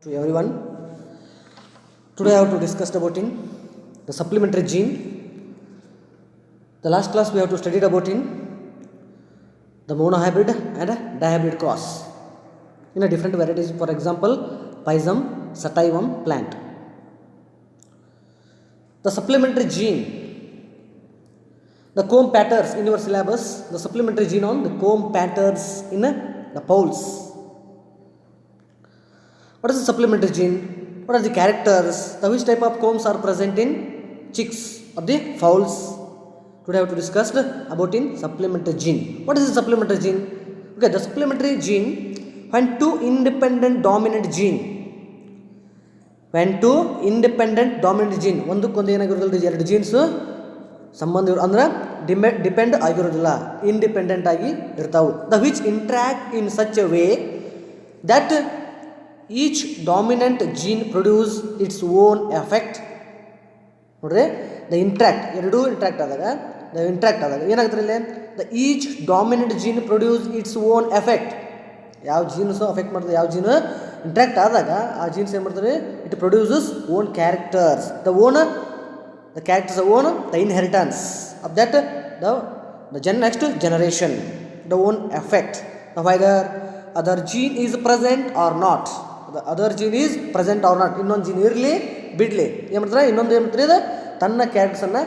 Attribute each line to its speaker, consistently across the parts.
Speaker 1: To everyone, today I have to discuss about the supplementary gene. The last class we have to study about the monohybrid and dihybrid cross in a different varieties. For example, Pisum sativum plant. The supplementary gene, the comb patterns in your syllabus. The supplementary gene on the comb patterns in the poles. What is the supplementary gene? What are the characters? The which type of combs are present in chicks of the fowls? Today I have to discuss about supplementary gene. What is the supplementary gene? Okay, the supplementary gene, when two independent dominant gene, ಒಂದಕ್ಕೊಂದು ಏನಾಗಿರೋದಿಲ್ಲ, ಎರಡು jeans ಸಂಬಂಧ ಅಂದ್ರೆ depend ಆಗಿರೋದಿಲ್ಲ, independent ಆಗಿ ಇರ್ತಾವೆ. The which interact in such a way that each dominant gene produce its own effect. ನೋಡ್ರಿ, ಎರಡೂ interact ಆದಾಗ ಏನಾಗುತ್ತೆ ಇಲ್ಲಿ? The each dominant gene produce its own effect. ಯಾವ ಜೀನ್ಸು ಅಫೆಕ್ಟ್ ಮಾಡ್ತದೆ, ಯಾವ ಜೀನು ಇಂಟ್ರಾಕ್ಟ್ ಆದಾಗ ಆ ಜೀನ್ಸ್ ಏನು ಮಾಡ್ತಾರೆ? It produces own characters. The characters own the inheritance of that the next generation, the own effect. Whether other gene is present or not. Other gene is present or not. ಇನ್ನೊಂದು gene ಇರಲಿ ಬಿಡಲಿ, ಏನು ಮಾಡ್ತಾರೆ? ಇನ್ನೊಂದು ಏನು ಮಾಡ್ತಾರೆ? ತನ್ನ ಕ್ಯಾರೆಕ್ಟರ್ಸನ್ನು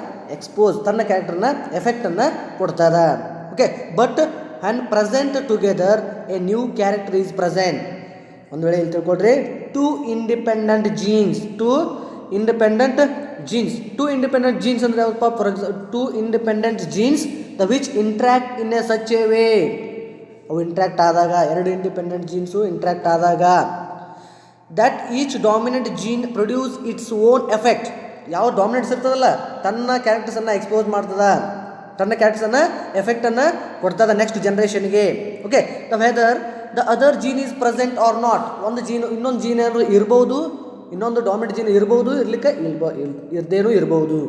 Speaker 1: ತನ್ನ ಕ್ಯಾರೆಕ್ಟರ್ನ ಎಫೆಕ್ಟನ್ನು ಕೊಡ್ತದೆ. Okay, but and present together a new character is present. ಒಂದು ವೇಳೆ ಇಲ್ಲಿ ತಿಳ್ಕೊಡ್ರಿ, ಟೂ ಇಂಡಿಪೆಂಡೆಂಟ್ ಜೀನ್ಸ್ ಅಂದರೆ ಯಾವಪ್ಪ? For example, two independent genes the which interact in a such a way. ಅವು ಇಂಟ್ರಾಕ್ಟ್ ಆದಾಗ, ಎರಡು ಇಂಡಿಪೆಂಡೆಂಟ್ ಜೀನ್ಸು ಇಂಟ್ರಾಕ್ಟ್ ಆದಾಗ, that each dominant gene produce its own effect. ಯಾವ ಡಾಮಿನೆಂಟ್ಸ್ ಇರ್ತದಲ್ಲ, ತನ್ನ ಕ್ಯಾರೆಕ್ಟರ್ಸನ್ನು ಎಕ್ಸ್ಪೋಸ್ ಮಾಡ್ತದ, ತನ್ನ ಕ್ಯಾರೆಕ್ಟರ್ಸನ್ನು ಎಫೆಕ್ಟನ್ನು ಕೊಡ್ತದ ನೆಕ್ಸ್ಟ್ ಜನ್ರೇಷನ್ಗೆ. Okay, the whether the other gene is present or not. ಇನ್ನೊಂದು ಜೀನ್ ಏನಾದ್ರು ಇರ್ಬೋದು, ಇನ್ನೊಂದು ಡಾಮಿನೆಂಟ್ ಜೀನ್ ಇರ್ಬೋದು, ಇರ್ದೇನೂ ಇರ್ಬೋದು.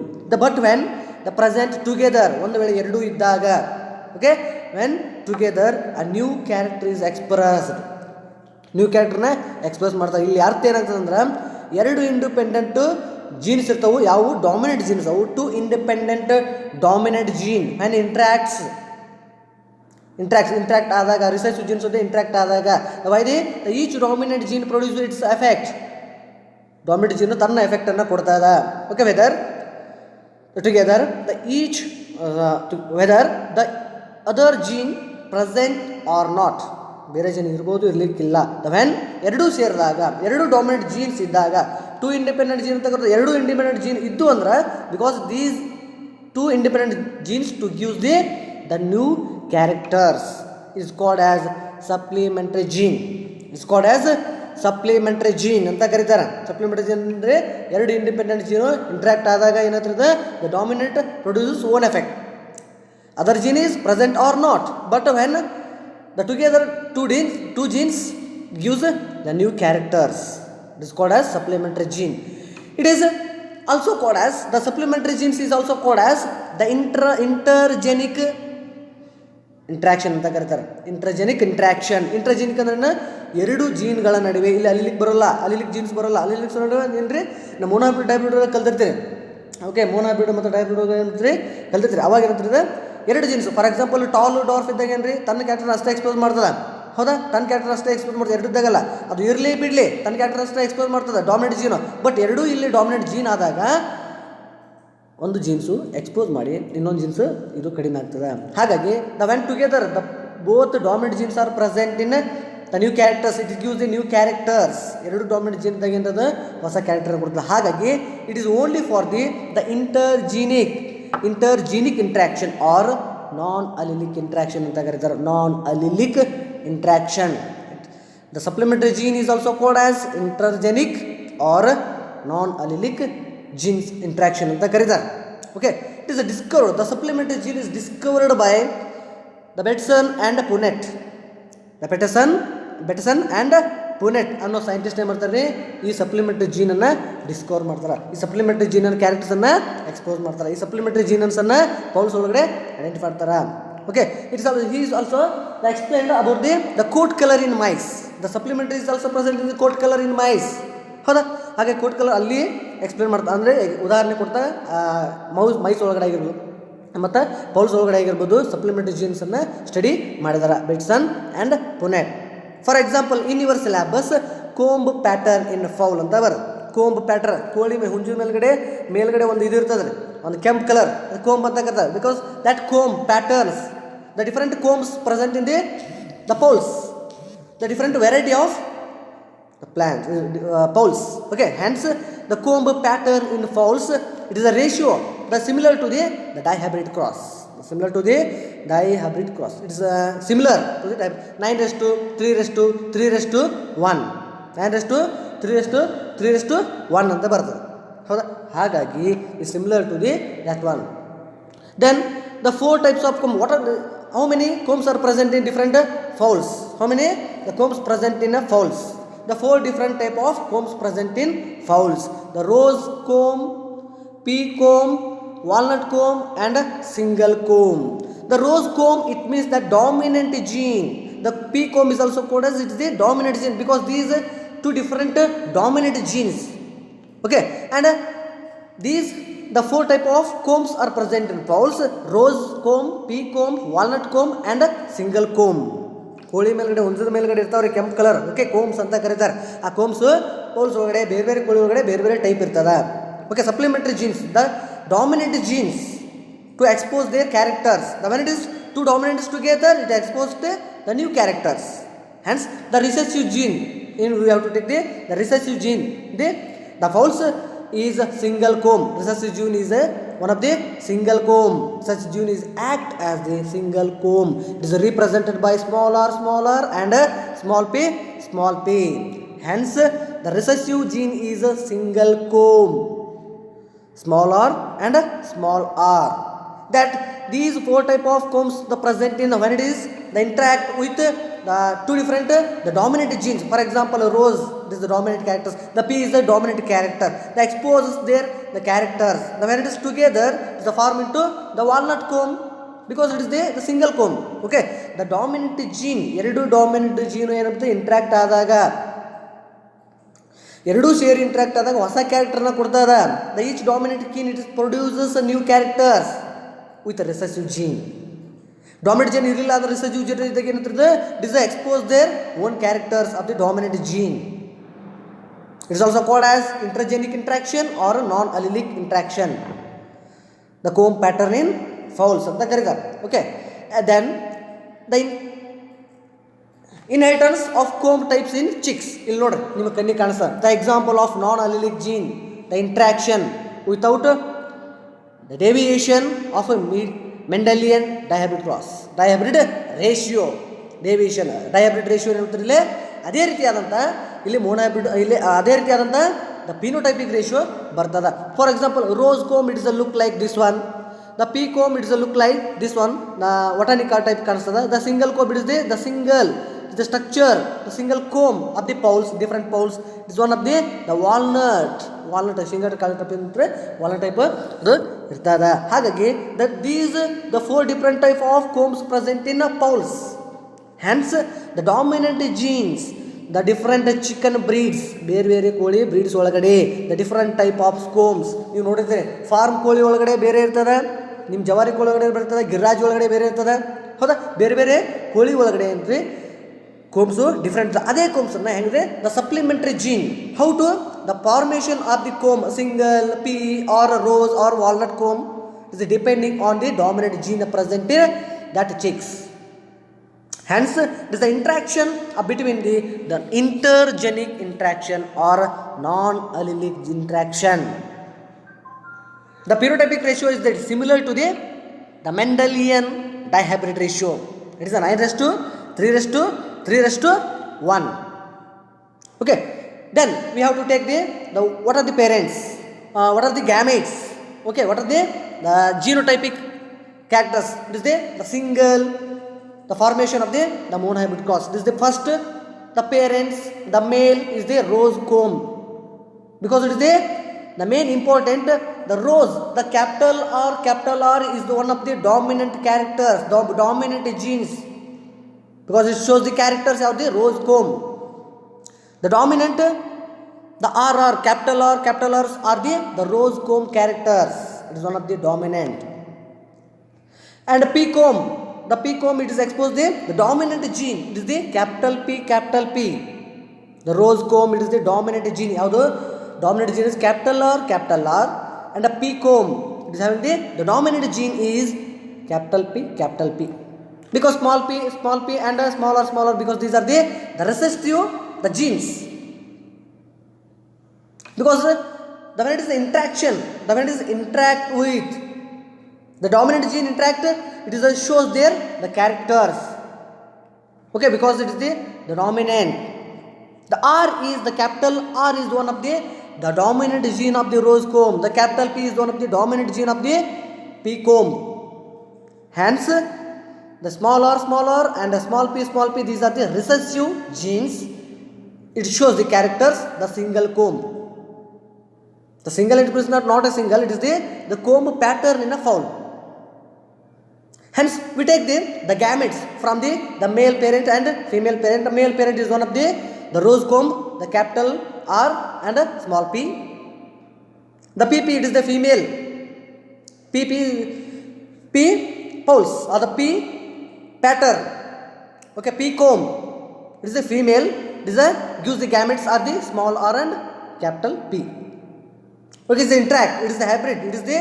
Speaker 1: But when the present together, ಒಂದು ವೇಳೆ ಎರಡೂ ಇದ್ದಾಗ, okay, when together a new character is expressed. New ಕ್ಯಾರೆಕ್ಟರ್ನ ಎಕ್ಸ್ಪ್ರೆಸ್ ಮಾಡ್ತಾರೆ. ಇಲ್ಲಿ ಅರ್ಥ ಏನಾಗ್ತದೆ ಅಂದ್ರೆ, ಎರಡು ಇಂಡಿಪೆಂಡೆಂಟ್ ಜೀನ್ಸ್ ಇರ್ತಾವೆ, ಯಾವುವು? Dominant genes. ಅವು two independent dominant gene when interact ಆದಾಗ, ರಿಸರ್ಚ್ ಜೀನ್ಸ್ ಜೊತೆ ಇಂಟ್ರಾಕ್ಟ್ ಆದಾಗ, each dominant gene produce its effect. Dominant gene ತನ್ನ ಎಫೆಕ್ಟನ್ನು ಕೊಡ್ತಾ ಇದೆ. Okay, whether the other gene present or not. ಬೇರೆ ಜೀನ್ ಇರ್ಬೋದು, ಇರಲಿಕ್ಕಿಲ್ಲ. ವೆನ್ ಎರಡೂ ಸೇರಿದಾಗ, ಎರಡು ಡಾಮಿನೆಂಟ್ ಜೀನ್ಸ್ ಇದ್ದಾಗ, ಟೂ ಇಂಡಿಪೆಂಡೆಂಟ್ ಜೀನ್ ಅಂತ ಕರೆದು ಎರಡು ಇಂಡಿಪೆಂಡೆಂಟ್ ಜೀನ್ ಇದ್ದು ಅಂದ್ರೆ, because these two independent genes to gives the new characters is called as supplementary gene ಅಂತ ಕರೀತಾರೆ. ಸಪ್ಲಿಮೆಂಟರಿ ಜೀನ್ ಅಂದರೆ ಎರಡು ಇಂಡಿಪೆಂಡೆಂಟ್ ಜೀನು ಇಂಟ್ರಾಕ್ಟ್ ಆದಾಗ ಏನಾಗ್ತದೆ? The dominant produces own effect. Other gene is present or not, but when the together two genes gives the new characters. It is called as supplementary gene. It is also called as, the supplementary genes is also called as the intergenic interaction ಅಂತ ಕರೀತಾರೆ. ಇಂಟರ್ಜೆನಿಕ್ ಅಂದ್ರೆ ಎರಡು ಜೀನ್ಗಳ ನಡುವೆ, ಇಲ್ಲಿ ಅಲಿಲಿಕ್ jeans ಬರೋಲ್ಲ. ಅಲಿಲಿಕ್ಸ್ ನಡುವೆ ಏನ್ರಿ? ನಾವು ಮೋನೋಹೈಬ್ರಿಡ್ ಡೈಬ್ರಿಡ್ ಕಲ್ತಿರ್ತೀವಿ. ಓಕೆ, ಮೋನೋಹೈಬ್ರಿಡ್ ಮತ್ತು ಡೈಬ್ರಿಡ್ ಕಲ್ತಿರ್ತೀರಿ. ಅವಾಗ ಏನಂತಿದೆ? ಎರಡು jeans. For example, tall dwarf ಇದ್ದಾಗ ಏನ್ರಿ? ತನ್ನ ಕ್ಯಾರೆಕ್ಟರ್ ಅಷ್ಟೇ ಎಕ್ಸ್ಪೋಸ್ ಮಾಡ್ತದೆ. ಹೌದಾ? ತನ್ನ ಕ್ಯಾರೆಕ್ಟರ್ ಅಷ್ಟೇ ಎಕ್ಸ್ಪೋಸ್ ಮಾಡ್ತದೆ. ಎರಡು ಇದ್ದಾಗಲ್ಲ, ಅದು ಇರಲಿ ಬಿಡಲಿ, ತನ್ನ ಕ್ಯಾರೆಕ್ಟರ್ ಅಷ್ಟೇ ಎಕ್ಸ್ಪೋಸ್ ಮಾಡ್ತದೆ, ಡಾಮಿನೆಂಟ್ ಜೀನು. ಬಟ್ ಎರಡೂ ಇಲ್ಲಿ ಡಾಮಿನೆಂಟ್ ಜೀನ್ ಆದಾಗ ಒಂದು ಜೀನ್ಸು ಎಕ್ಸ್ಪೋಸ್ ಮಾಡಿ ಇನ್ನೊಂದು ಜೀನ್ಸು ಇದು ಕಡಿಮೆ ಆಗ್ತದೆ. ಹಾಗಾಗಿ when together both dominant genes are present in the new characters, it gives the new characters. ಎರಡು ಡಾಮಿನೆಂಟ್ ಜೀನ್ದಾಗ ಏನದು? ಹೊಸ ಕ್ಯಾರೆಕ್ಟರ್ ಕೊಡ್ತದೆ. ಹಾಗಾಗಿ it is only for the intergenic interaction or non-allelic interaction ಅಂತ ಕರೀತಾರೆ. non-allelic interaction. The supplementary gene is also called as intergenic or non-allelic genes interaction ಅಂತ ಕರೀತಾರೆ. Okay, it is discovered. The supplementary gene is discovered by the Bateson and Punnett. The Bateson and Punnett ಅನ್ನೋ scientist ಏನು ಮಾಡ್ತಾರೆ? ಈ supplementary ಜೀನನ್ನು Discover ಮಾಡ್ತಾರೆ. ಈ supplementary ಜೀನನ್ನು ಕ್ಯಾರೆಕ್ಟರ್ಸನ್ನು expose ಮಾಡ್ತಾರೆ. ಈ ಸಪ್ಲಿಮೆಂಟರಿ ಜೀನನ್ಸನ್ನು ಪೌಲ್ಸ್ ಒಳಗಡೆ ಐಡೆಂಟಿಫೈ ಮಾಡ್ತಾರೆ. Okay, he is also explained about the coat color in mice. The supplementary is also present in the coat colour in mice. ಹೌದಾ? ಹಾಗೆ ಕೋಟ್ ಕಲರ್ ಅಲ್ಲಿ ಎಕ್ಸ್ಪ್ಲೇನ್ ಮಾಡ್ತಾ, ಅಂದರೆ ಉದಾಹರಣೆ ಕೊಡ್ತಾ ಮೈಸ್ ಒಳಗಡೆ ಆಗಿರ್ಬೋದು ಮತ್ತು ಪೌಲ್ಸ್ ಒಳಗಡೆ ಆಗಿರ್ಬೋದು ಸಪ್ಲಿಮೆಂಟರಿ ಜೀನ್ಸನ್ನು ಸ್ಟಡಿ ಮಾಡಿದ್ದಾರೆ Bateson and Punnett. For example, in your syllabus comb pattern in fowl ಅಂತ ಬರುತ್ತೆ. ಕೋಂಬ್ ಪ್ಯಾಟರ್ನ್, ಕೋಳಿ ಹುಂಜು ಮೇಲ್ಗಡೆ ಒಂದು ಇದು ಇರ್ತದೆ ರೀ, ಒಂದು ಕೆಂಪು ಕಲರ್, ಕೋಂಬ್ ಅಂತ ಕರೀತಾರೆ. Because that comb patterns the different combs present in the fowls, the different variety of plant pulse. Okay, hence the comb pattern in fowls, it is a ratio that similar to the dihybrid cross, similar to the dihybrid cross. It is similar to the type 9:3:3:1 9:3:3:1 ಅಂತ ಬರ್ತದೆ. ಹೌದಾ? ಹಾಗಾಗಿ is similar to that one. Then the four types of comb, what are how many combs are present in different fowls? How many the combs present in fowls? The four different type of combs present in fowls: the rose comb, pea comb, walnut comb and single comb. The rose comb, it means the dominant gene. The pea comb is also called as it is the dominant gene because these are two different dominant genes. Okay, and these the four type of combs are present in fowls: rose comb, pea comb, walnut comb and single comb. ಕೋಳಿ ಮೇಲ್ಗಡೆ ಹುಂಜದ ಮೇಲ್ಗಡೆ ಇರ್ತಾವ್ರಿ ಕೆಂಪು colour, okay, ಕೋಮ್ಸ್ ಅಂತ ಕರೀತಾರೆ. ಆ ಕೋಮ್ಸ್ ಪೌಲ್ಸ್ ಒಳಗಡೆ ಬೇರೆ ಕೋಳಿ ಒಳಗಡೆ ಬೇರೆ ಟೈಪ್ ಇರ್ತದ. Okay, supplementary genes, the dominant genes to expose their characters. The when it is two dominants together it exposed the new characters. Hence the recessive gene, in we have to take the recessive gene. The fowls is a single comb. Recessive gene is one of the single comb. Such gene is act as the single comb. It is represented by small r and small p. Hence the recessive gene is a single comb, small r and small r. That these four type of combs the present in when it is the interact with the two different the dominant genes. For example, rose, this is the dominant characters, the pea is the dominant character, the exposes their the characters. The when it is together it is form into the walnut comb because it is the single comb. Okay, the dominant gene, ಎರಡು dominant gene ಏನಾಗುತ್ತೆ interact ಆದಾಗ, ಎರಡೂ ಸೇರಿ interact ಆದಾಗ ಹೊಸ ಕ್ಯಾರೆಕ್ಟರ್ನ ಕೊಡ್ತದ. The each dominant gene it produces new characters with recessive gene. Dominant gene ಇರಲಿಲ್ಲ ಆದರೆ ರಿಸೆಸಿವ್ ಜೀನ್ ಇದ್ದಾಗ ಏನಿರ್ತದೆ, it is expose their own characters of the dominant gene. It's also called as intergenic interaction or non allelic interaction. The comb pattern in fowls ಅಂತ ಕರೀತಾರೆ. Okay, then the inheritance of comb types in chicks. ಇಲ್ಲಿ ನೋಡ್ರಿ ನಿಮ್ಮ ಕಣ್ಣಿಗೆ ಕಾಣಿಸ್ತಾ the example of non allelic gene, the interaction without the deviation of Mendelian dihybrid cross, dihybrid ratio, deviation dihybrid ratio ಏನಿರ್ತಿರಲಿಲ್ಲ ಅದೇ ರೀತಿಯಾದಂಥ ಇಲ್ಲಿ ಮೋನೋಹೈಬ್ರಿಡ್ ಇಲ್ಲಿ ಅದೇ ರೀತಿಯಾದಂಥ ದ ಫಿನೋಟೈಪಿಕ್ ರೇಷಿಯೋ ಬರ್ತದ. For example, rose comb it is a look like this one, the pea comb it is a look like this one, the botanical type ಕಾಣಿಸ್ತದ. the single comb it is the single, the structure, the single comb of the pawls, different pawls. it is one of the walnut single type ಅಂದ್ರೆ walnut type ಅದು ಇರ್ತದ. ಹಾಗಾಗಿ that these the four different type of combs present in pawls. hence the dominant genes, the different chicken breeds, ಬೇರೆ ಕೋಳಿ breeds ಒಳಗಡೆ the different type of combs ನೀವು ನೋಡಿದ್ರೆ form ಕೋಳಿ ಒಳಗಡೆ ಬೇರೆ ಇರ್ತದೆ, ನಿಮ್ಮ ಜವಾರಿ ಕೋಳಿ ಒಳಗಡೆ ಬರ್ತದೆ, ಗಿರ್ರಾಜ್ ಒಳಗಡೆ ಬೇರೆ ಇರ್ತದೆ. ಹೌದಾ? ಬೇರೆ ಕೋಳಿ ಒಳಗಡೆ ಏನ್ರಿ ಕೋಮ್ಸು ಡಿಫ್ರೆಂಟ್. ಅದೇ ಕೋಮ್ಸನ್ನು ಹೆಂಗಿದೆ the supplementary gene, how to the formation of the comb, single, pea or rose or walnut comb is depending on the dominant gene present in that chicks. Hence, it is the interaction between the intergenic interaction or non-allelic interaction. The phenotypic ratio is that similar to the Mendelian dihybrid ratio. It is a 9:3:3:1. Okay. Then we have to take the what are the parents? What are the gametes? Okay. What are the genotypic characters? It is the single. The formation of the monohybrid cross. This is the first, the parents, the male is the rose comb because it is the main important, the rose, the capital R is the one of the dominant characters, the dominant genes because it shows the characters of the rose comb. The dominant, the capital R's are the rose comb characters. It is one of the dominant. And P comb, it is exposed the dominant gene. It is the capital P. The rose comb, it is the dominant gene. Yaudu dominant gene is capital R, and the P comb, it is having the dominant gene is capital P. Because small p and smaller, because these are the recessive, the genes. Because the when it is interaction, when it is interact with the dominant gene it is shows there the characters. Okay, because it is the dominant. The capital R is one of the dominant gene of the rose comb. The capital P is one of the dominant gene of the P comb. Hence, the small r and the small p, these are the recessive genes. It shows the characters, the single comb. The single it is not a single, it is the comb pattern in a fowl. Hence, we take the gametes from the male parent and female parent. The male parent is one of the rose comb, the capital R and a small p. The PP, it is the female. P poles or the P pattern. Okay, P comb, it is the female. It is gives the gametes are the small r and capital P. Okay, it is the interact, it is the hybrid, it is the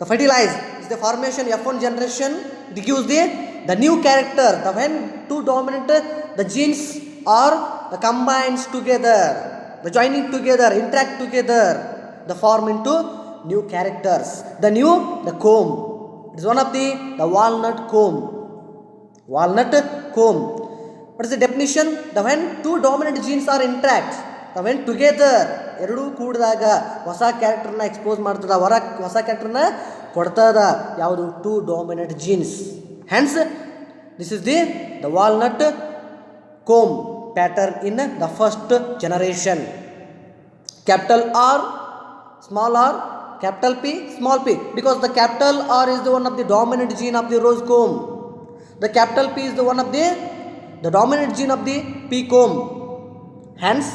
Speaker 1: fertilize, it is the formation F1 generation. It gives the new character. The when two dominant the genes are the combines together, the joining together, interact together, the form into new characters. The comb. It is one of the walnut comb. What is the definition? The when two dominant genes are interact, the when together ಎರಡು ಕೂಡಿದಾಗ ಹೊಸ ಕ್ಯಾರೆಕ್ಟರ್ನ expose ಮಾಡ್ತದ, ಹೊಸ ಕ್ಯಾರೆಕ್ಟರ್ನ ಕೊಡ್ತದ. ಯಾವುದು? Two dominant genes. Hence this is the walnut comb pattern in the first generation. Capital R, small r, capital P, small p. Because the capital R is the one of the dominant gene of the rose comb. The capital P is the one of the dominant gene of the P comb. Hence,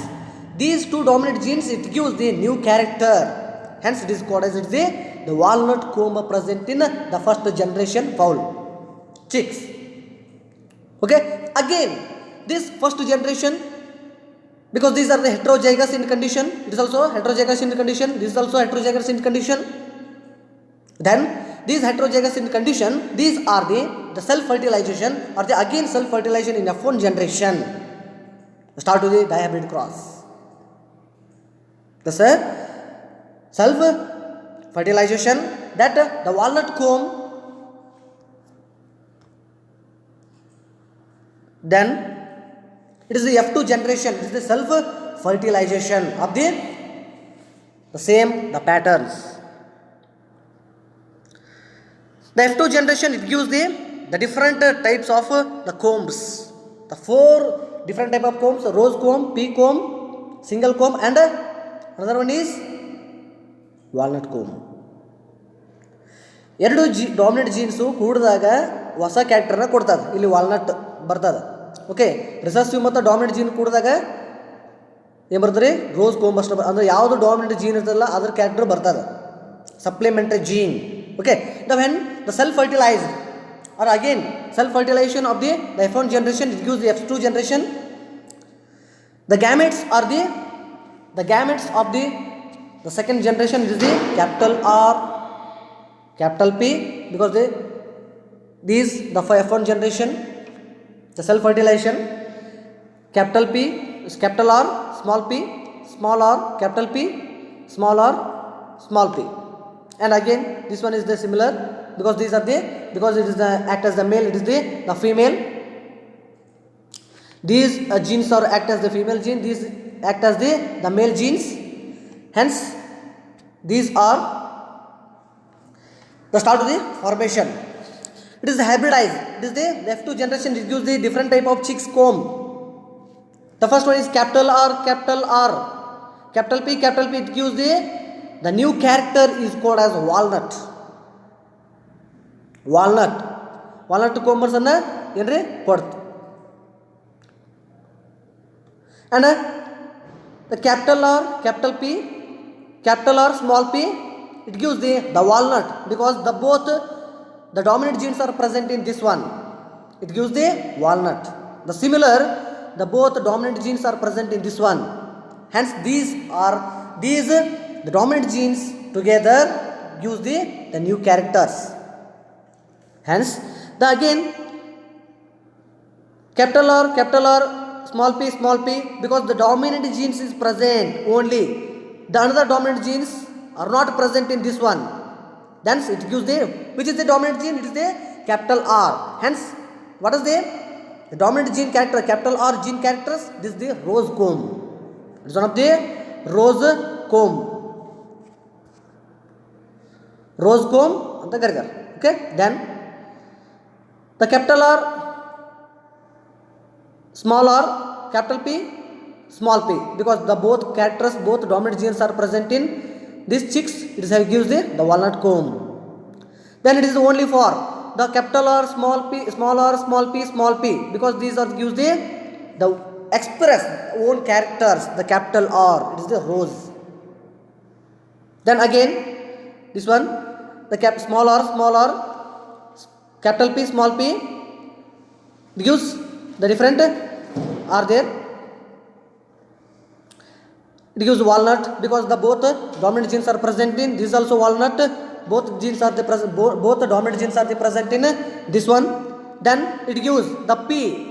Speaker 1: these two dominant genes, it gives the new character. Hence, it is called as the walnut comb present in the first generation fowl chicks. Okay, again, this first generation, because these are the heterozygous in condition, it is also heterozygous in condition, this is also heterozygous in condition. Then, these heterozygous in condition, these are the self-fertilization or the again self-fertilization in F1 generation. Start with the dihybrid cross. The self-fertilization that the walnut comb, then it is the F2 generation, it is the self-fertilization of the same, the patterns. The F2 generation, it gives the different types of the combs. The 4 different type of combs: rose comb, P comb, single comb, and another one is walnut comb. ಎರಡು dominant jeans ಕೂಡಿದಾಗ ಹೊಸ ಕ್ಯಾರೆಕ್ಟರ್ನ ಕೊಡ್ತದೆ. ಇಲ್ಲಿ walnut ಬರ್ತದೆ. Okay, recessive ಮತ್ತು dominant gene ಕೂಡಿದಾಗ ಏನು ಬರ್ತದೆ? ರೋಸ್ ಕೋಂಬ್ ಅಷ್ಟು. ಅಂದರೆ ಯಾವುದು ಡಾಮಿನೆಂಟ್ ಜೀನ್ ಇರ್ತದಲ್ಲ ಅದ್ರ ಕ್ಯಾರೆಕ್ಟರ್ ಬರ್ತದೆ, supplementary gene. Okay, when the self fertilized or again self fertilization of the F1 generation, it gives the F2 generation. The gametes are the gametes of the second generation, is the capital R, capital P, because these the F1 generation, the self fertilization, capital P is capital R, small p, small r, capital P, small r, small p. And again this one is the similar, because these are because it is the act as the male, it is the female. These genes are act as the female gene, these act as the male genes. Hence these are the start of the formation. It is the hybridized, it is the F2 generation, it gives the different type of chicks comb. The first one is capital R, capital P, it gives the new character is called as walnut combers ಅನ್ನ ಏನ್ರಿ ಕೊಡ್ತು. And the capital R, capital P, capital R, small p, it gives the walnut, because the both the dominant genes are present in this one. It gives the walnut. The similar, the both dominant genes are present in this one. Hence the dominant genes together gives the new characters. Hence the again capital R, small p, because the dominant genes is present only. The another dominant genes are not present in this one. Thence it gives which is the dominant gene? It is the capital R. Hence, what is the dominant gene character? Capital R gene characters. This is the rose comb. It is one of the rose comb. Rose comb anta karitar. Okay. Then the capital R, small r, capital P, small p, because the both characters, both dominant genes are present in these chicks. It gives the walnut comb. Then it is only for the capital R, small p, small p, because these are gives the express own characters. The capital R, it is the rose. Then again this one, the small r, capital P, small p, gives the different are there. It gives walnut, because the both dominant genes are present in this also walnut. Both genes are both the dominant genes are present in this one. Then it gives the P,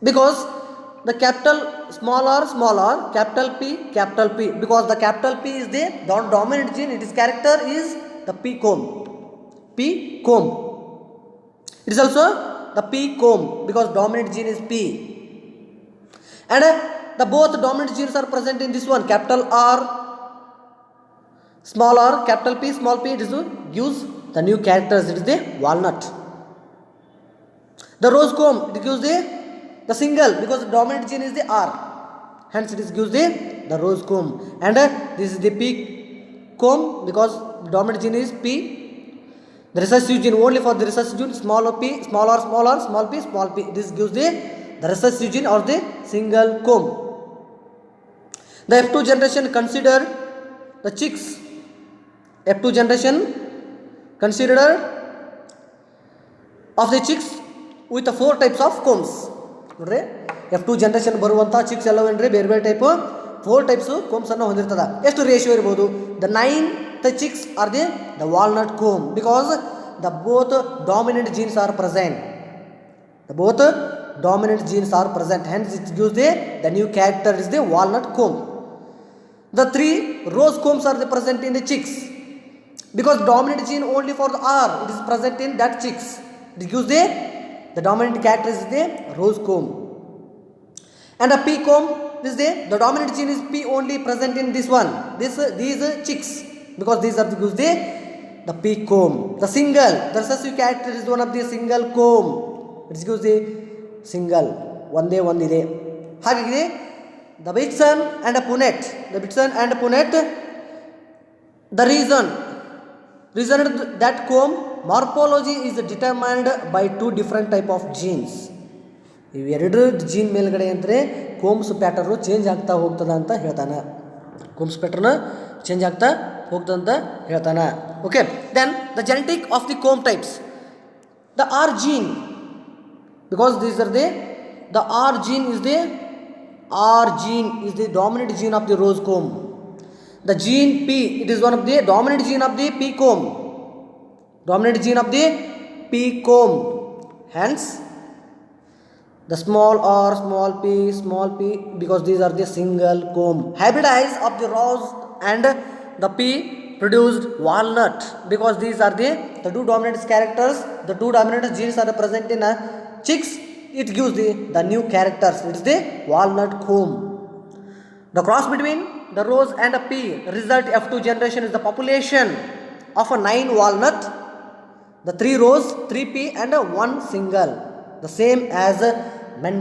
Speaker 1: because the capital small r, capital P, because the capital P is the dominant gene. Its character is the P comb. P comb. It is also the P comb, because dominant gene is P. And the both dominant genes are present in this one. Capital R, capital P, small p. It gives the new characters. It is the walnut. The rose comb, it gives the single, because the dominant gene is the R. Hence it gives the rose comb. And this is the P comb, because dominant gene is P. The recessive gene, only for the recessive gene, small p, small r, small p, small p. This gives the recessive gene or the single comb. The F2 generation considered the chicks. F2 generation considered of the chicks with the 4 types of combs. F2 generation ಬರುವಂತ chicks ಎಲ್ಲವೇನ್ರಿ ಬೇರೆ ಬೇರೆ type 4 types combs ಅನ್ನು ಹೊಂದಿರ್ತದ. ಎಷ್ಟು ratio ಇರಬಹುದು? The 9th chicks are the walnut comb, because the both dominant genes are present. The both dominant genes are present. Hence it gives the new character is the walnut comb. The 3 rose combs are present in the chicks, because dominant gene only for the R, it is present in that chicks. It gives the dominant character is the rose comb. And the P comb, this the dominant gene is P only present in this one. These chicks, because these are gives the P comb. The single, the recessive character is one of the single comb. It gives the single. One day. ಹಾಗಾಗಿ the Whitson and a Punnett. The Whitson and Punnett. The reason that comb morphology is determined by 2 different type of genes. ಇವೆರಡು gene ಮೇಲ್ಗಡೆ ಅಂದರೆ ಕೋಮ್ಸ್ pattern change ಆಗ್ತಾ ಹೋಗ್ತದ ಅಂತ ಹೇಳ್ತಾನೆ. ಕೋಮ್ಸ್ pattern change ಆಗ್ತಾ ಹೋಗ್ತದ ಅಂತ ಹೇಳ್ತಾನೆ. Okay, then the genetic of the comb types. The R gene, because these are the R gene is the dominant gene of the rose comb. The gene P, it is one of the dominant gene of the P comb. Dominant gene of the P comb. Hence, the small r, small p, because these are the single comb. Hybridize of the rose and the P produced walnut, because these are the 2 dominant characters. The 2 dominant genes are present in chicks. It gives the new characters. It is the walnut comb. The cross between the rose and a P result F2 generation is the population of a 9 walnut, the 3 rose, 3 P and 1 single, the same as Mendel.